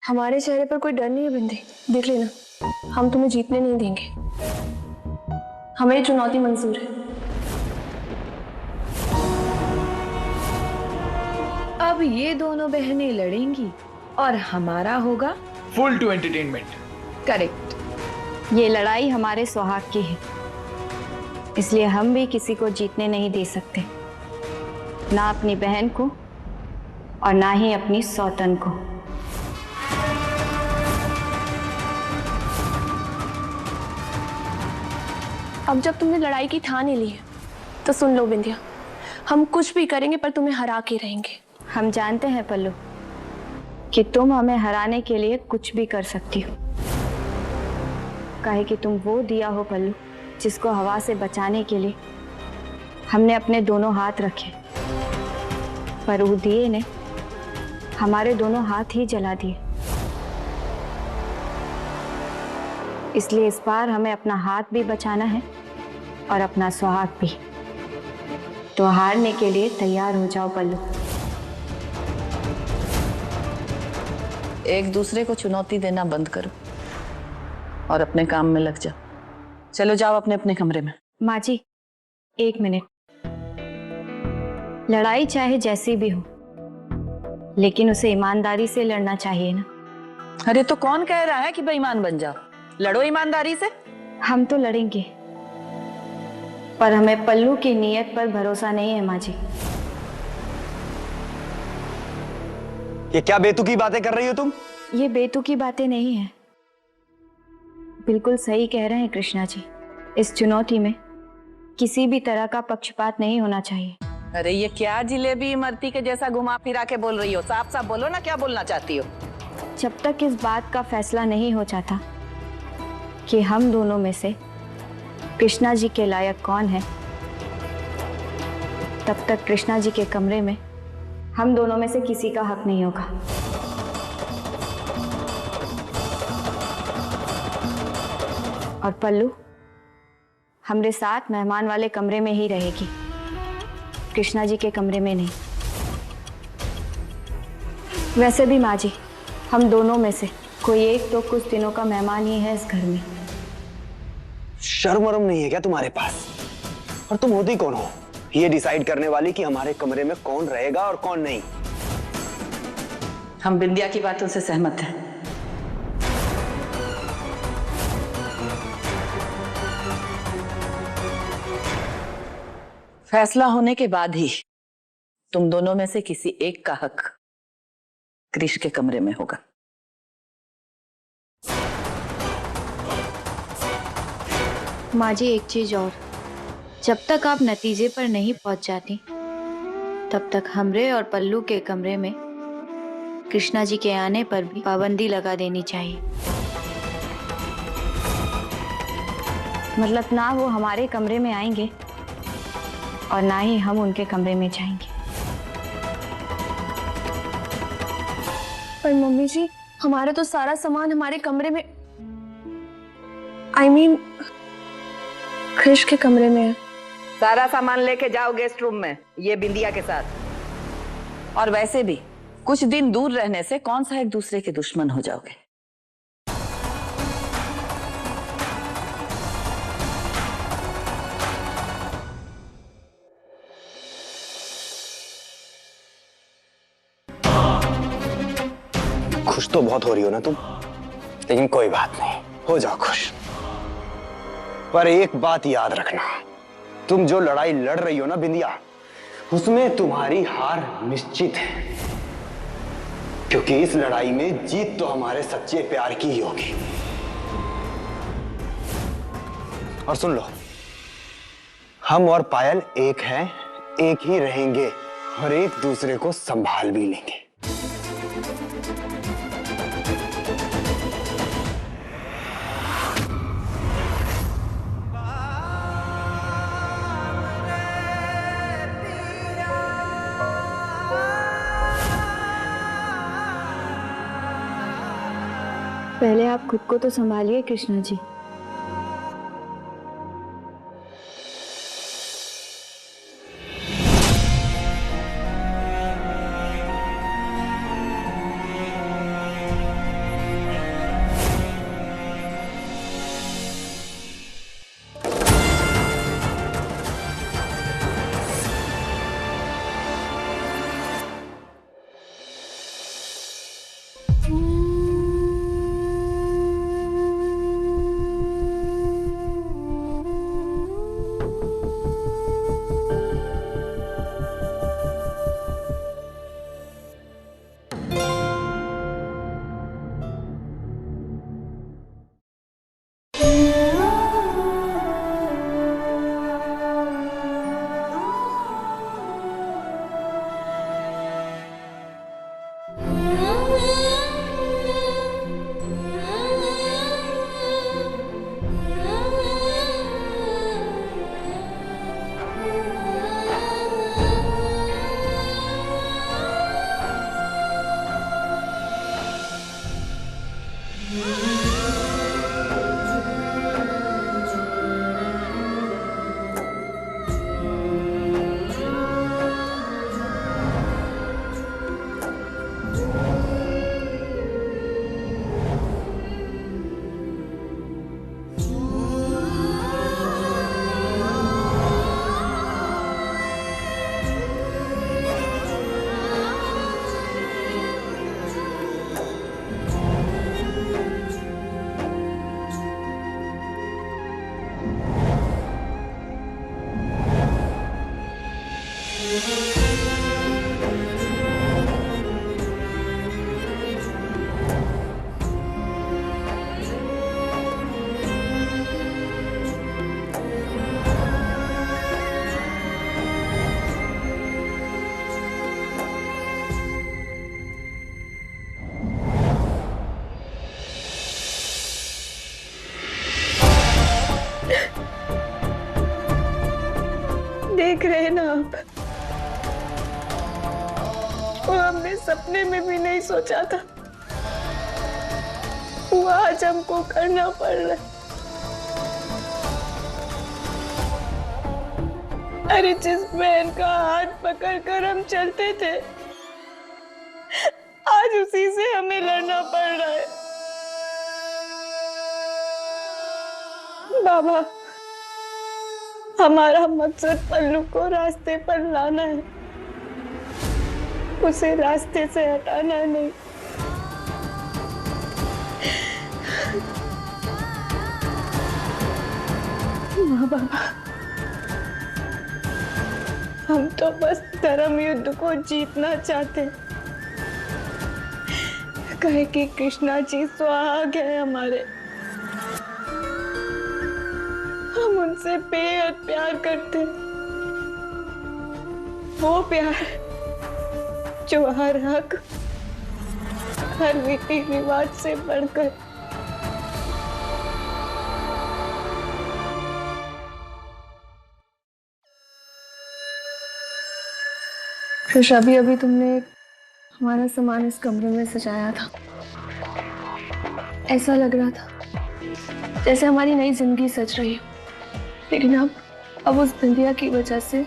हमारे चेहरे पर कोई डर नहीं है बिंदी, देख लेना, हम तुम्हें जीतने नहीं देंगे। हमें ये चुनौती मंजूर है। अब ये दोनों बहनें लड़ेंगी और हमारा होगा फुल टू एंटरटेनमेंट। करेक्ट। ये लड़ाई हमारे सुहाग की है, इसलिए हम भी किसी को जीतने नहीं दे सकते, ना अपनी बहन को और ना ही अपनी सौतन को। अब जब तुमने लड़ाई की ठान ही ली है तो सुन लो बिंदिया, हम कुछ भी करेंगे पर तुम्हें हरा के रहेंगे। हम जानते हैं पल्लू कि तुम हमें हराने के लिए कुछ भी कर सकती हो, काहे कि तुम वो दिया हो पल्लू जिसको हवा से बचाने के लिए हमने अपने दोनों हाथ रखे, पर वो दिए ने हमारे दोनों हाथ ही जला दिए। इसलिए इस बार हमें अपना हाथ भी बचाना है और अपना सुहाग भी। तो हारने के लिए तैयार हो जाओ पल्लू। एक दूसरे को चुनौती देना बंद करो और अपने काम में लग जाओ। चलो जाओ अपने अपने कमरे में। माँ जी, एक मिनट। लड़ाई चाहे जैसी भी हो, लेकिन उसे ईमानदारी से लड़ना चाहिए ना। अरे तो कौन कह रहा है कि बेईमान बन जाओ? लड़ो ईमानदारी से। हम तो लड़ेंगे, पर हमें पल्लू की नीयत पर भरोसा नहीं है माँ जी। ये क्या बेतुकी बातें कर रही हो तुम? ये बेतुकी बातें नहीं है, बिल्कुल सही कह रहे हैं कृष्णा जी। इस चुनौती में किसी भी तरह का पक्षपात नहीं होना चाहिए। अरे ये क्या जिलेबी इमरती के जैसा घुमा फिरा के बोल रही हो? साफ साफ बोलो ना, क्या बोलना चाहती हो? जब तक इस बात का फैसला नहीं हो जाता कि हम दोनों में से कृष्णा जी के लायक कौन है, तब तक कृष्णा जी के कमरे में हम दोनों में से किसी का हक नहीं होगा। और पल्लू हमरे साथ मेहमान वाले कमरे में ही रहेगी, कृष्णा जी के कमरे में नहीं। वैसे भी माँ जी, हम दोनों में से कोई एक तो कुछ दिनों का मेहमान ही है इस घर में। शर्म वरम नहीं है क्या तुम्हारे पास? और तुम होती कौन हो ये डिसाइड करने वाली कि हमारे कमरे में कौन रहेगा और कौन नहीं? हम बिंदिया की बातों से सहमत हैं। फैसला होने के बाद ही तुम दोनों में से किसी एक का हक क्रिश के कमरे में होगा। माँ जी, एक चीज और, जब तक आप नतीजे पर नहीं पहुंच जाती तब तक हमरे और पल्लू के कमरे में कृष्णा जी के आने पर भी पाबंदी लगा देनी चाहिए। मतलब ना वो हमारे कमरे में आएंगे और ना ही हम उनके कमरे में जाएंगे। पर मम्मी जी, हमारा तो सारा सामान हमारे कमरे में, I mean, कृष के कमरे में है। सारा सामान लेके जाओ गेस्ट रूम में, ये बिंदिया के साथ। और वैसे भी कुछ दिन दूर रहने से कौन सा एक दूसरे के दुश्मन हो जाओगे। खुश तो बहुत हो रही हो ना तुम, लेकिन कोई बात नहीं, हो जाओ खुश। पर एक बात याद रखना, तुम जो लड़ाई लड़ रही हो ना बिंदिया, उसमें तुम्हारी हार निश्चित है, क्योंकि इस लड़ाई में जीत तो हमारे सच्चे प्यार की ही होगी। और सुन लो, हम और पायल एक हैं, एक ही रहेंगे और एक दूसरे को संभाल भी लेंगे। पहले आप खुद को तो संभालिए कृष्णा जी। सपने में भी नहीं सोचा था वो आज हमको करना पड़ रहा है। अरे जिस बहन का हाथ पकड़कर हम चलते थे आज उसी से हमें लड़ना पड़ रहा है। बाबा, हमारा मकसद पल्लू को रास्ते पर लाना है, उसे रास्ते से हटाना नहीं। हाँ बाबा, हम तो बस धर्म युद्ध को जीतना चाहते, कहे कि कृष्णा जी सुहाग है हमारे, हम उनसे बेहद प्यार करते, वो प्यार जो हर हक, हर रीति रिवाज से बढ़कर। कृष, अभी अभी तुमने हमारा सामान इस कमरे में सजाया था, ऐसा लग रहा था जैसे हमारी नई जिंदगी सज रही है, लेकिन अब उस बिंदिया की वजह से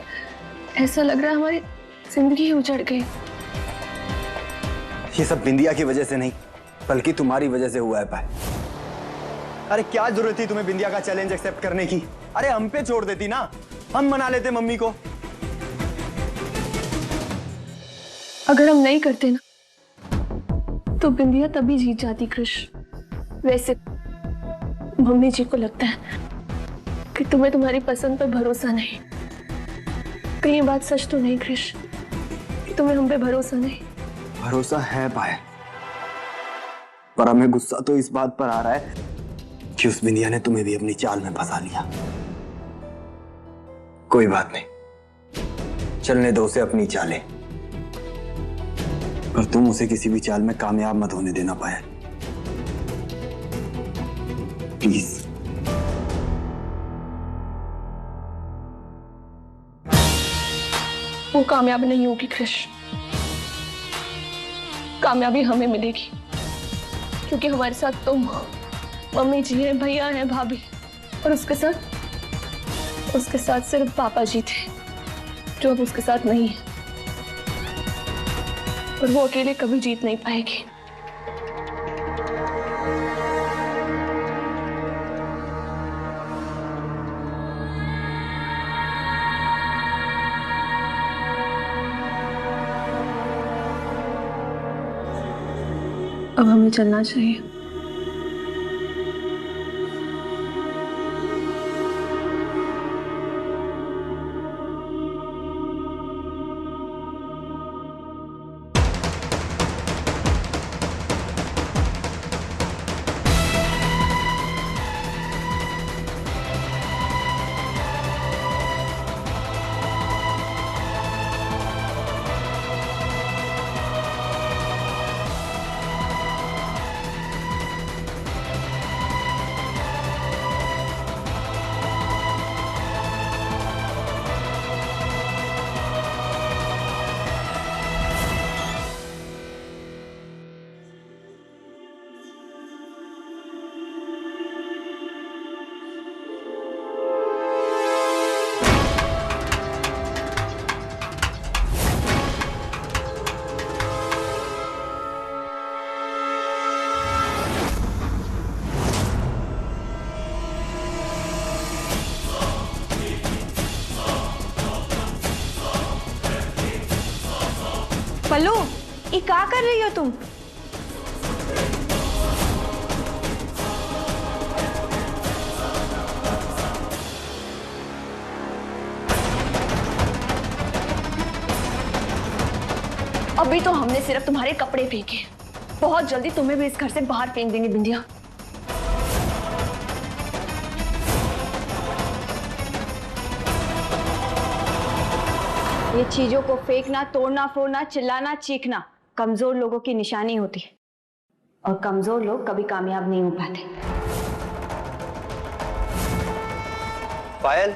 ऐसा लग रहा है हमारी जिंदगी उजड़ गई। ये सब बिंदिया की वजह से नहीं, बल्कि तुम्हारी वजह से हुआ है पायल। अरे क्या जरूरत थी तुम्हें बिंदिया का चैलेंज एक्सेप्ट करने की? अरे हम पे छोड़ देती ना, हम मना लेते मम्मी को। अगर हम नहीं करते ना तो बिंदिया तभी जीत जाती कृष। वैसे मम्मी जी को लगता है कि तुम्हें तुम्हारी पसंद पर भरोसा नहीं। कहीं ये बात सच तो नहीं कृष कि तुम्हें हम पे भरोसा नहीं? भरोसा है पायल, पर हमें गुस्सा तो इस बात पर आ रहा है कि उस बिंदिया ने तुम्हें भी अपनी चाल में फंसा लिया। कोई बात नहीं, चलने दो उसे अपनी चालें, पर तुम उसे किसी भी चाल में कामयाब मत होने देना पायल, प्लीज। वो कामयाब नहीं होगी कृष, कामयाबी हमें मिलेगी, क्योंकि हमारे साथ तुम, मम्मी जी हैं, भैया हैं, भाभी, और उसके साथ सिर्फ पापा जी थे जो अब उसके साथ नहीं है, और वो अकेले कभी जीत नहीं पाएगी। अब हमें चलना चाहिए। पल्लू, ये क्या कर रही हो तुम? अभी तो हमने सिर्फ तुम्हारे कपड़े फेंके, बहुत जल्दी तुम्हें भी इस घर से बाहर फेंक देंगे बिंदिया। ये चीजों को फेंकना, तोड़ना, फोड़ना, चिल्लाना, चीखना कमजोर लोगों की निशानी होती है, और कमजोर लोग कभी कामयाब नहीं हो पाते। पायल,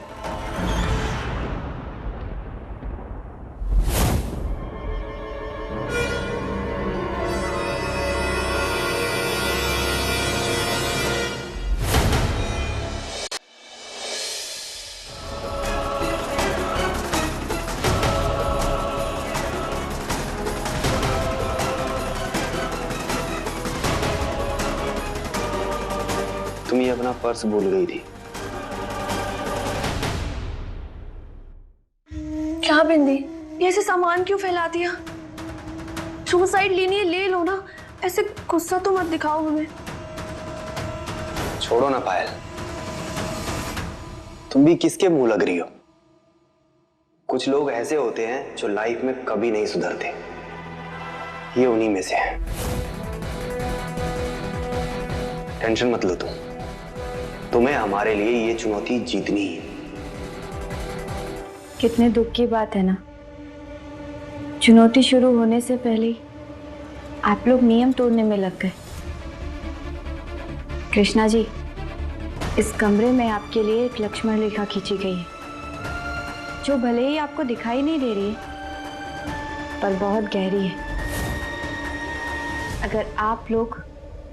अपना पर्स भूल गई थी। क्या बिंदी, ये ऐसे सामान क्यों फैला दिया? सुसाइड लेनी है ले लो ना, ऐसे गुस्सा तो मत दिखाओ हमें। छोड़ो ना पायल, तुम भी किसके मुंह लग रही हो? कुछ लोग ऐसे होते हैं जो लाइफ में कभी नहीं सुधरते, ये उन्हीं में से है। टेंशन मत लो तुम, तुम्हें हमारे लिए ये चुनौती जीतनी है। कितने दुख की बात है ना, चुनौती शुरू होने से पहले ही आप लोग नियम तोड़ने में लग गए। कृष्णा जी, इस कमरे में आपके लिए एक लक्ष्मण रेखा खींची गई है, जो भले ही आपको दिखाई नहीं दे रही है पर बहुत गहरी है। अगर आप लोग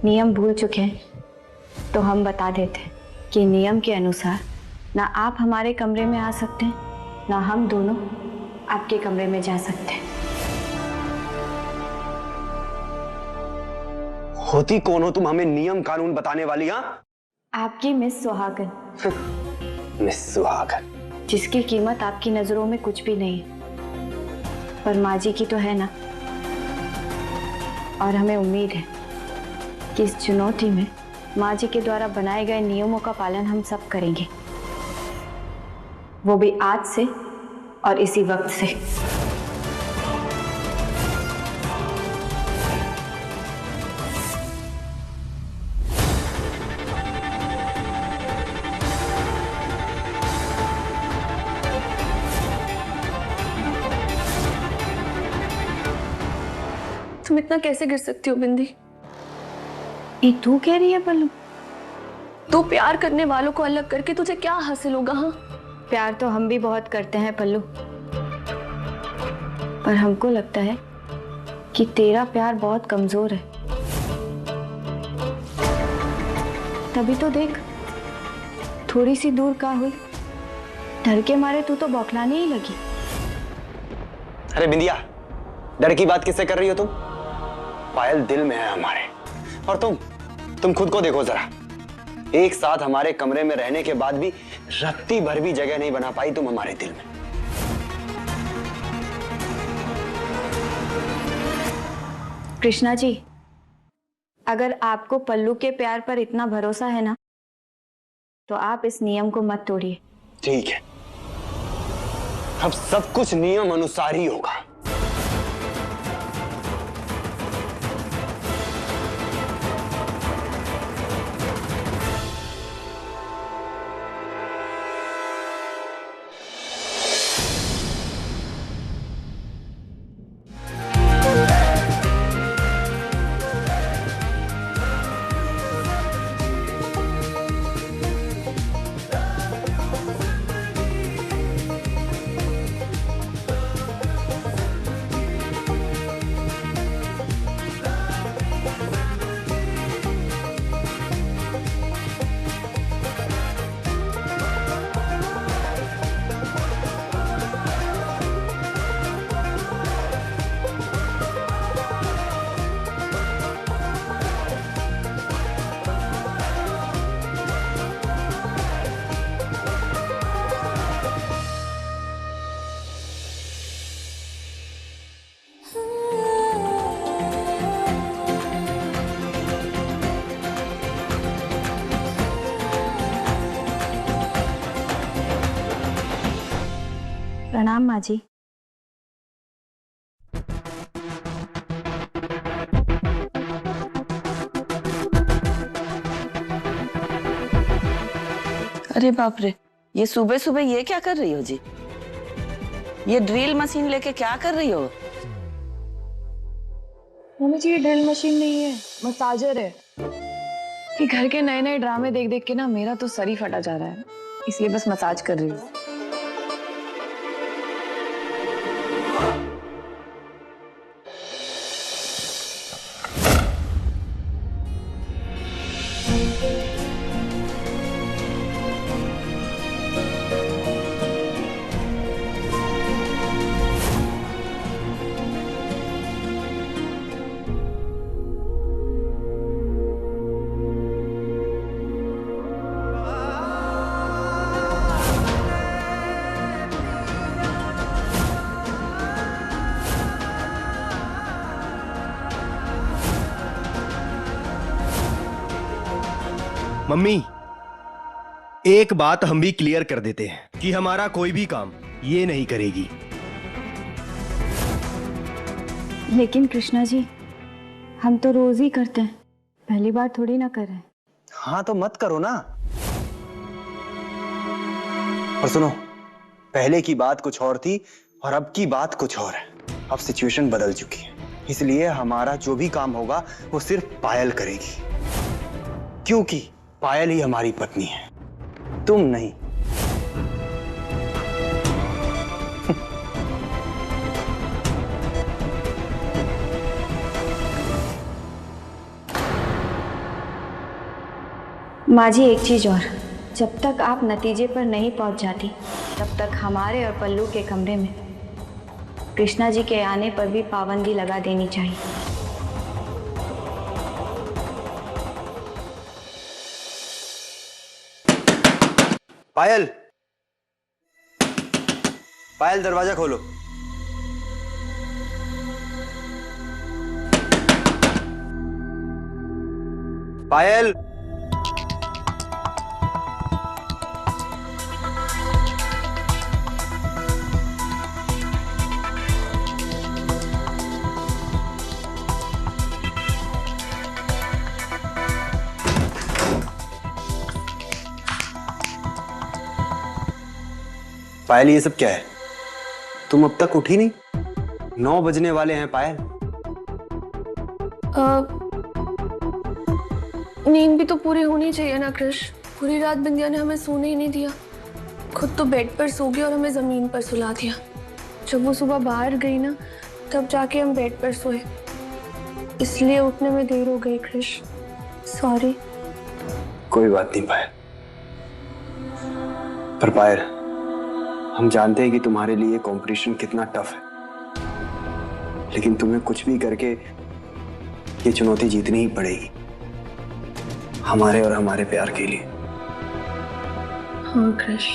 नियम भूल चुके हैं तो हम बता देते हैं कि नियम के अनुसार ना आप हमारे कमरे में आ सकते हैं, ना हम दोनों आपके कमरे में जा सकते हैं। होती कौन हो तुम हमें नियम कानून बताने वाली? हाँ, आपकी मिस सुहागन, मिस सुहागन, जिसकी कीमत आपकी नजरों में कुछ भी नहीं है, पर माँ जी की तो है ना। और हमें उम्मीद है कि इस चुनौती में माँ जी के द्वारा बनाए गए नियमों का पालन हम सब करेंगे, वो भी आज से और इसी वक्त से। तुम इतना कैसे गिर सकती हो बिंदी? ये तू कह रही है पल्लू? तो प्यार करने वालों को अलग करके तुझे क्या हासिल होगा? हाँ, प्यार तो हम भी बहुत करते हैं पल्लू, पर हमको लगता है कि तेरा प्यार बहुत कमजोर है। तभी तो देख, थोड़ी सी दूर का हुई, डर के मारे तू तो बौखलाने ही लगी। अरे बिंदिया, डर की बात किससे कर रही हो तुम? पायल दिल में है हमारे। और तुम खुद को देखो जरा, एक साथ हमारे कमरे में रहने के बाद भी रत्ती भर भी जगह नहीं बना पाई तुम हमारे दिल में। कृष्णा जी, अगर आपको पल्लू के प्यार पर इतना भरोसा है ना, तो आप इस नियम को मत तोड़िए। ठीक है, अब सब कुछ नियम अनुसार ही होगा। प्रणाम माँ जी। अरे बाप रे, ये सुबह सुबह ये क्या कर रही हो जी? ये ड्रिल मशीन लेके क्या कर रही हो? मम्मी जी, ये ड्रिल मशीन नहीं है, मसाजर है। ये घर के नए नए ड्रामे देख देख के ना मेरा तो सर ही फटा जा रहा है, इसलिए बस मसाज कर रही हूँ। मम्मी, एक बात हम भी क्लियर कर देते हैं कि हमारा कोई भी काम ये नहीं करेगी। लेकिन कृष्णा जी, हम तो रोज ही करते हैं, पहली बार थोड़ी ना कर रहे हैं। हाँ तो मत करो ना। और सुनो, पहले की बात कुछ और थी और अब की बात कुछ और है। अब सिचुएशन बदल चुकी है, इसलिए हमारा जो भी काम होगा वो सिर्फ पायल करेगी, क्योंकि पायल ही हमारी पत्नी है, तुम नहीं। माँ जी, एक चीज और, जब तक आप नतीजे पर नहीं पहुंच जाती तब तक हमारे और पल्लू के कमरे में कृष्णा जी के आने पर भी पाबंदी लगा देनी चाहिए। पायल, पायल दरवाजा खोलो। पायल, पायल ये सब क्या है? तुम अब तक उठी नहीं? 9 बजने वाले हैं पायल। नींद भी तो पूरी होनी चाहिए ना कृष। पूरी रात बिंदिया ने हमें सोने ही नहीं दिया, खुद तो बेड पर सो गई और हमें जमीन पर सुला दिया। जब वो सुबह बाहर गई ना, तब जाके हम बेड पर सोए, इसलिए उठने में देर हो गई कृष। सॉरी। कोई बात नहीं पायल। पर पायल, हम जानते हैं कि तुम्हारे लिए कंपटीशन कितना टफ है, लेकिन तुम्हें कुछ भी करके ये चुनौती जीतनी ही पड़ेगी, हमारे और हमारे प्यार के लिए। हाँ कृष।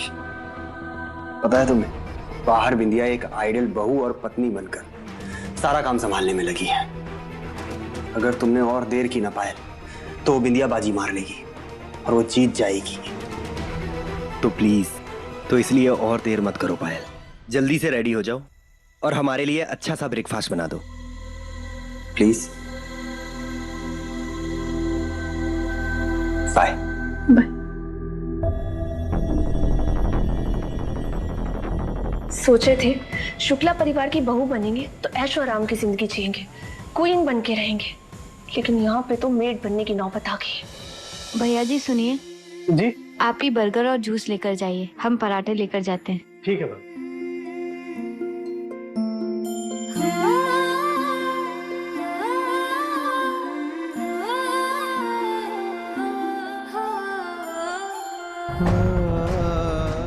पता है तुम्हें, बाहर बिंदिया एक आइडियल बहू और पत्नी बनकर सारा काम संभालने में लगी है। अगर तुमने और देर की ना पायल, तो बिंदिया बाजी मार लेगी और वो जीत जाएगी। तो प्लीज, तो इसलिए और देर मत करो पायल, जल्दी से रेडी हो जाओ और हमारे लिए अच्छा सा ब्रेकफास्ट बना दो प्लीज। बाय। बाय। सोचे थे शुक्ला परिवार की बहू बनेंगे तो ऐशो आराम की जिंदगी जिएंगे, क्वीन बन के रहेंगे, लेकिन यहाँ पे तो मेड बनने की नौबत आ गई। भैया जी सुनिए जी। आप ही बर्गर और जूस लेकर जाइए, हम पराठे लेकर जाते हैं। ठीक है मैम।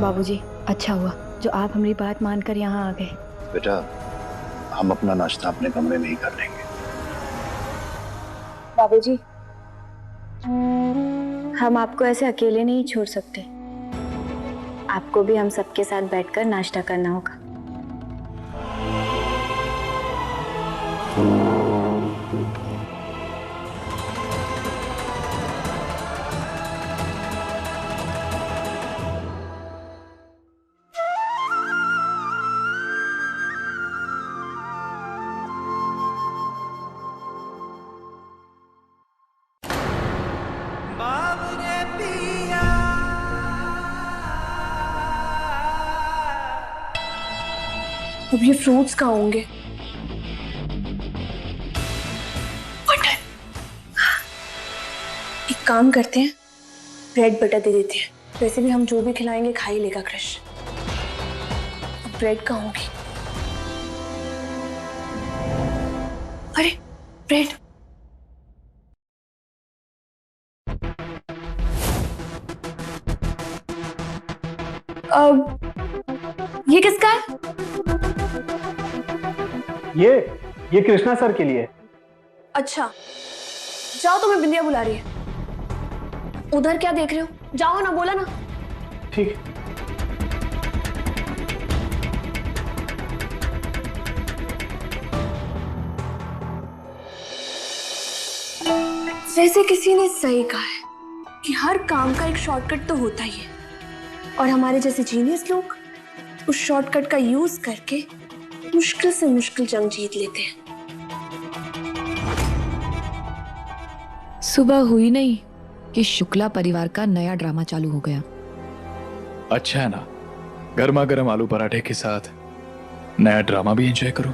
बाबूजी, अच्छा हुआ जो आप हमारी बात मानकर यहाँ आ गए। बेटा, हम अपना नाश्ता अपने कमरे में ही कर लेंगे। बाबूजी, हम आपको ऐसे अकेले नहीं छोड़ सकते, आपको भी हम सबके साथ बैठकर नाश्ता करना होगा। अब ये फ्रूट्स कहाँ होंगे? एक काम करते हैं, ब्रेड बटर दे देते हैं, वैसे भी हम जो भी खिलाएंगे खा ही लेगा कृष। अब ब्रेड कहाँ होगी? अरे ब्रेड, अब ये किसका है? ये कृष्णा सर के लिए। अच्छा, जाओ, तुम्हें बिंदिया बुला रही है। उधर क्या देख रहे हो? जाओ ना, बोला ना। ठीक। वैसे किसी ने सही कहा है कि हर काम का एक शॉर्टकट तो होता ही है, और हमारे जैसे जीनियस लोग उस शॉर्टकट का यूज करके मुश्किल से मुश्किल जंग जीत लेते हैं। सुबह हुई नहीं कि शुक्ला परिवार का नया ड्रामा चालू हो गया। अच्छा है ना, गर्मा गर्म आलू पराठे के साथ नया ड्रामा भी एंजॉय करो।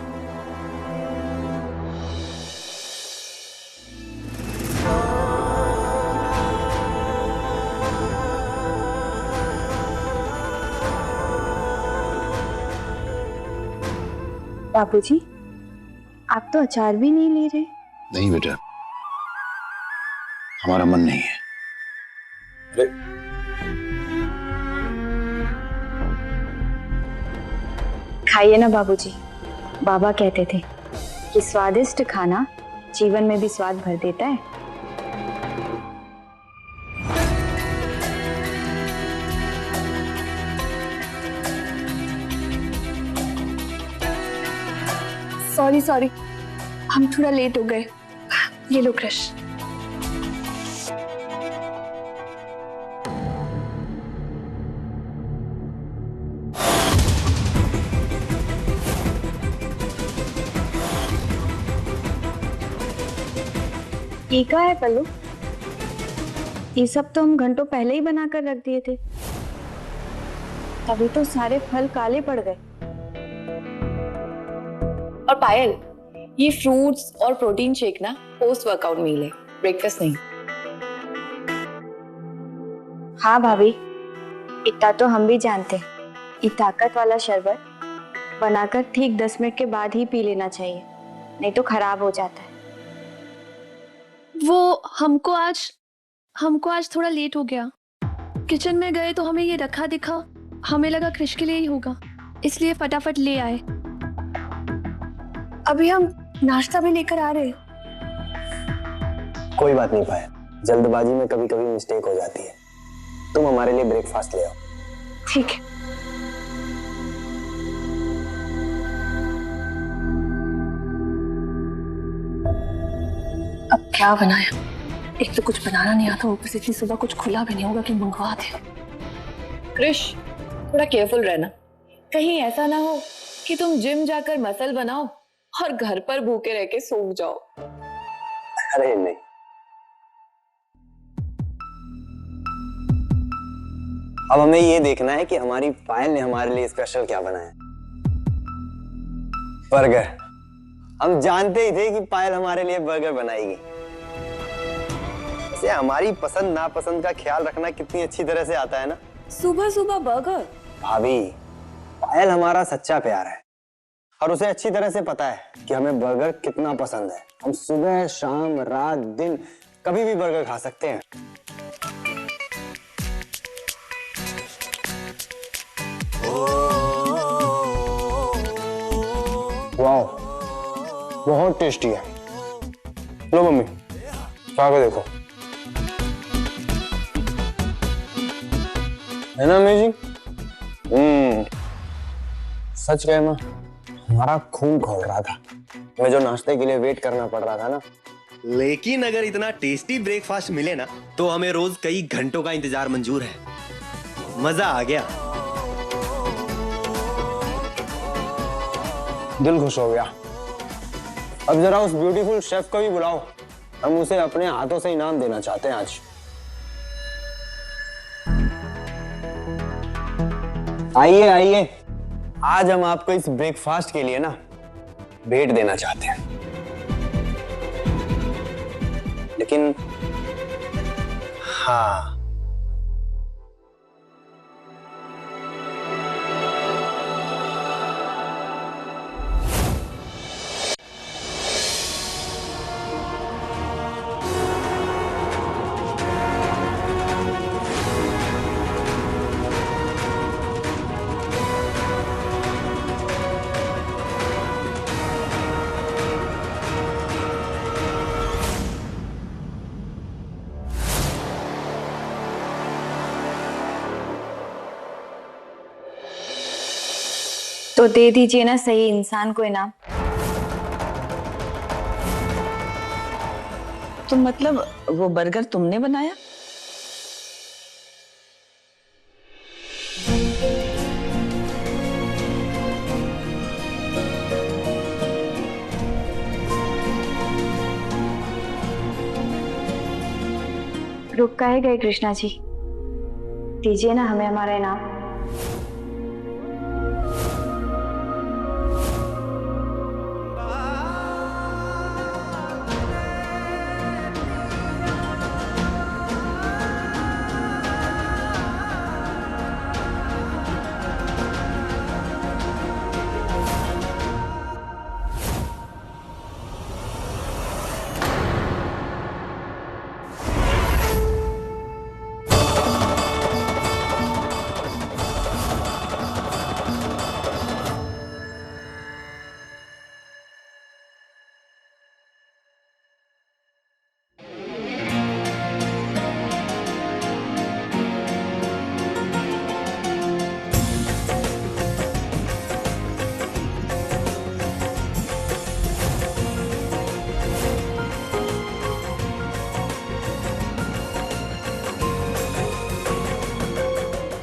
बाबूजी, आप तो अचार भी नहीं ले रहे। नहीं बेटा, हमारा मन नहीं है। खाइए ना बाबूजी। बाबा कहते थे कि स्वादिष्ट खाना जीवन में भी स्वाद भर देता है। सॉरी, हम थोड़ा लेट हो गए। ये लो क्रश। ये क्या है पल्लू? ये सब तो हम घंटों पहले ही बनाकर रख दिए थे, तभी तो सारे फल काले पड़ गए। और पायल, ये फ्रूट्स और प्रोटीन शेक ना पोस्ट वर्कआउट मील है, ब्रेकफास्ट नहीं। हाँ भाभी, इतना तो हम भी जानते हैं। ये ताकत वाला शरबत बनाकर ठीक 10 मिनट के बाद ही पी लेना चाहिए, नहीं तो खराब हो जाता है। वो हमको आज थोड़ा लेट हो गया। किचन में गए तो हमें ये रखा दिखा, हमें लगा क्रिश के लिए ही होगा, इसलिए फटाफट ले आए। अभी हम नाश्ता भी लेकर आ रहे। कोई बात नहीं पाया, जल्दबाजी में कभी कभी मिस्टेक हो जाती है। तुम हमारे लिए ब्रेकफास्ट ले आओ। ठीक है। अब क्या बनाया? एक तो कुछ बनाना नहीं आता, ऊपर से इतनी सुबह कुछ खुला भी नहीं होगा कि मंगवा दे। क्रिश, थोड़ा केयरफुल रहना, कहीं ऐसा ना हो कि तुम जिम जाकर मसल बनाओ और घर पर भूखे रह के सूख जाओ। अरे नहीं, अब हमें ये देखना है कि हमारी पायल ने हमारे लिए स्पेशल क्या बनाया। बर्गर। हम जानते ही थे कि पायल हमारे लिए बर्गर बनाएगी। इसे हमारी पसंद नापसंद का ख्याल रखना कितनी अच्छी तरह से आता है ना। सुबह सुबह बर्गर? भाभी, पायल हमारा सच्चा प्यार है और उसे अच्छी तरह से पता है कि हमें बर्गर कितना पसंद है। हम सुबह शाम रात दिन कभी भी बर्गर खा सकते हैं। वाह, बहुत टेस्टी है। लो मम्मी, खा के देखो। है ना अमेजिंग? सच कहना, हमारा खून खौल रहा था। मैं जो नाश्ते के लिए वेट करना पड़ रहा था ना। लेकिन अगर इतना टेस्टी ब्रेकफास्ट मिले ना, तो हमें रोज कई घंटों का इंतजार मंजूर है। मजा आ गया। दिल खुश हो गया। अब जरा उस ब्यूटीफुल शेफ को भी बुलाओ, हम उसे अपने हाथों से इनाम देना चाहते हैं आज। आइए आइए, आज हम आपको इस ब्रेकफास्ट के लिए ना भेंट देना चाहते हैं। लेकिन हाँ, तो दे दीजिए ना सही इंसान को इनाम। तो मतलब वो बर्गर तुमने बनाया? रुक काहे गए कृष्णा जी? दीजिए ना हमें हमारा इनाम।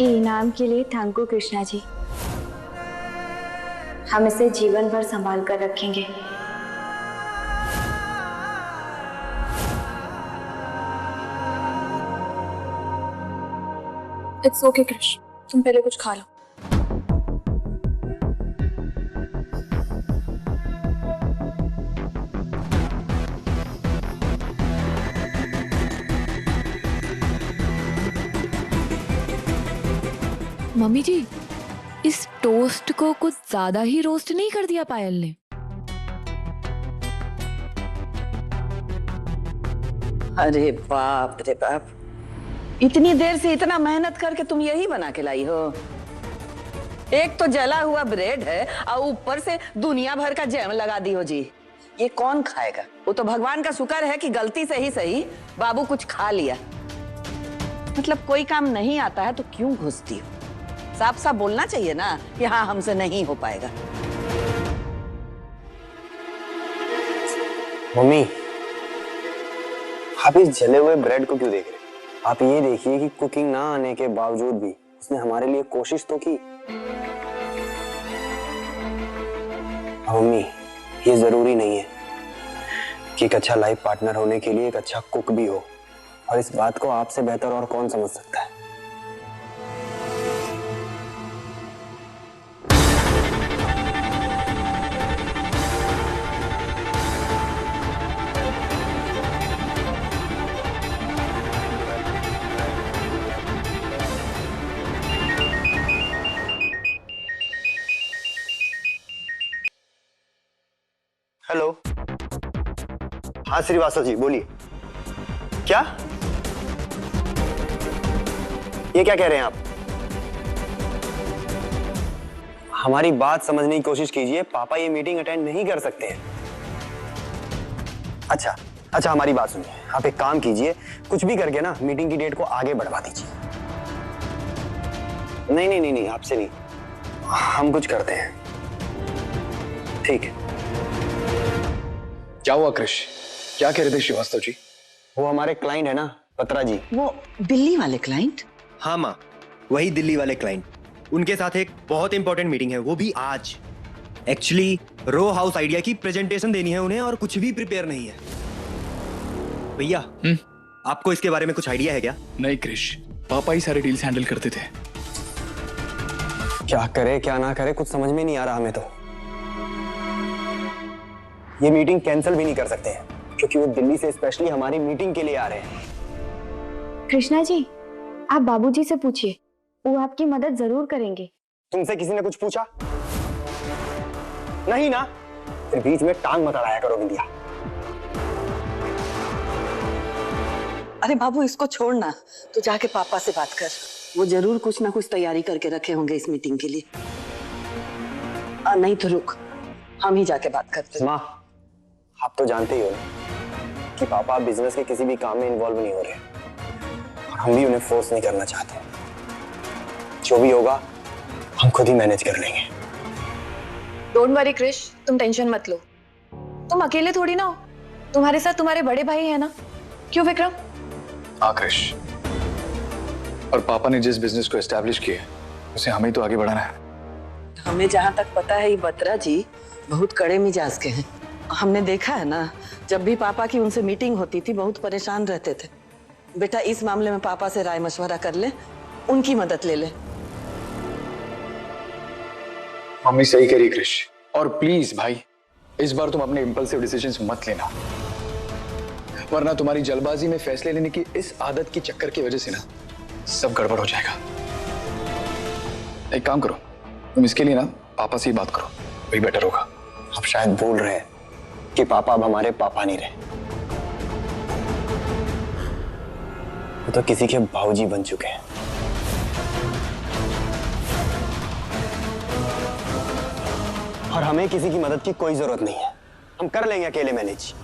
इनाम के लिए थैंक यू कृष्णा जी। हम इसे जीवन भर संभाल कर रखेंगे। इट्स ओके कृष, तुम पहले कुछ खा लो। मम्मी जी, इस टोस्ट को कुछ ज्यादा ही रोस्ट नहीं कर दिया पायल ने? अरे बाप रे बाप, इतनी देर से इतना मेहनत करके तुम यही बना के लाई हो? एक तो जला हुआ ब्रेड है और ऊपर से दुनिया भर का जैम लगा दी हो जी। ये कौन खाएगा? वो तो भगवान का शुक्र है कि गलती से ही सही बाबू कुछ खा लिया। मतलब कोई काम नहीं आता है तो क्यों घुसती हो? साफ साफ बोलना चाहिए ना कि हाँ हमसे नहीं हो पाएगा। मम्मी, आप इस जले हुए ब्रेड को क्यों देख रहे? आप ये देखिए कि कुकिंग ना आने के बावजूद भी उसने हमारे लिए कोशिश तो की। मम्मी, ये जरूरी नहीं है कि एक अच्छा लाइफ पार्टनर होने के लिए एक अच्छा कुक भी हो, और इस बात को आपसे बेहतर और कौन समझ सकता है। हेलो, हाँ श्रीवास्तव जी बोलिए। क्या? ये क्या कह रहे हैं आप? हमारी बात समझने की कोशिश कीजिए। पापा ये मीटिंग अटेंड नहीं कर सकते हैं। अच्छा अच्छा, हमारी बात सुनिए। आप एक काम कीजिए, कुछ भी करके ना मीटिंग की डेट को आगे बढ़वा दीजिए। नहीं नहीं नहीं नहीं, आपसे नहीं, हम कुछ करते हैं। ठीक है। क्या हुआ कृष? क्या कह रहे थे श्रीवास्तव जी? वो हमारे क्लाइंट है ना, पत्रा जी। वो दिल्ली वाले क्लाइंट? हाँ माँ, वही दिल्ली वाले क्लाइंट। उनके साथ एक बहुत इंपॉर्टेंट मीटिंग है, वो भी आज। एक्चुअली रो हाउस आइडिया की प्रेजेंटेशन देनी है उन्हें और कुछ भी प्रिपेयर नहीं है। भैया, आपको इसके बारे में कुछ आइडिया है क्या? नहीं कृष, पापा ही सारे डील्स हैंडल करते थे। क्या करे क्या ना करे कुछ समझ में नहीं आ रहा हमें तो। ये मीटिंग कैंसिल भी नहीं कर सकते हैं क्योंकि वो दिल्ली से स्पेशली हमारी मीटिंग के लिए आ रहे हैं। कृष्णा जी, आप बाबूजी से पूछिए, वो आपकी मदद जरूर करेंगे। तुमसे किसी ने कुछ पूछा? नहीं ना? फिर बीच में टांग मत अड़ाया करो बिंदिया। अरे बाबू, इसको छोड़ना, तो जाके पापा से बात कर। वो जरूर कुछ ना कुछ तैयारी करके रखे होंगे इस मीटिंग के लिए। नहीं तो रुक, हम ही जाके बात करते हैं। माँ, आप तो जानते ही हो ना कि पापा बिजनेस के किसी भी काम में इन्वॉल्व नहीं हो रहे, और हम भी उन्हें फोर्स नहीं करना चाहते। जो भी होगा हम खुद ही मैनेज कर लेंगे। डोंट वरी क्रिश, तुम टेंशन मत लो। तुम अकेले थोड़ी ना हो, तुम्हारे साथ तुम्हारे बड़े भाई है ना। क्यों विक्रम? हाँ कृष, और पापा ने जिस बिजनेस को एस्टैब्लिश किया उसे हमें तो आगे बढ़ाना है। हमें जहाँ तक पता है, ये बत्रा जी बहुत कड़े मिजाज के हैं। हमने देखा है ना, जब भी पापा की उनसे मीटिंग होती थी बहुत परेशान रहते थे। बेटा इस मामले में पापा से राय मशवरा कर ले, उनकी मदद ले ले। मम्मी सही कह रही क्रिश, और प्लीज भाई इस बार तुम अपने इंपल्सिव डिसीजंस मत लेना, वरना तुम्हारी जल्दबाजी में फैसले लेने की इस आदत की चक्कर की वजह से ना सब गड़बड़ हो जाएगा। एक काम करो, तुम इसके लिए ना पापा से ही बात करो, वही बेटर होगा। आप शायद भूल रहे हैं कि पापा अब हमारे पापा नहीं रहे, वो तो किसी के भाऊजी बन चुके हैं। और हमें किसी की मदद की कोई जरूरत नहीं है, हम कर लेंगे अकेले मैनेज।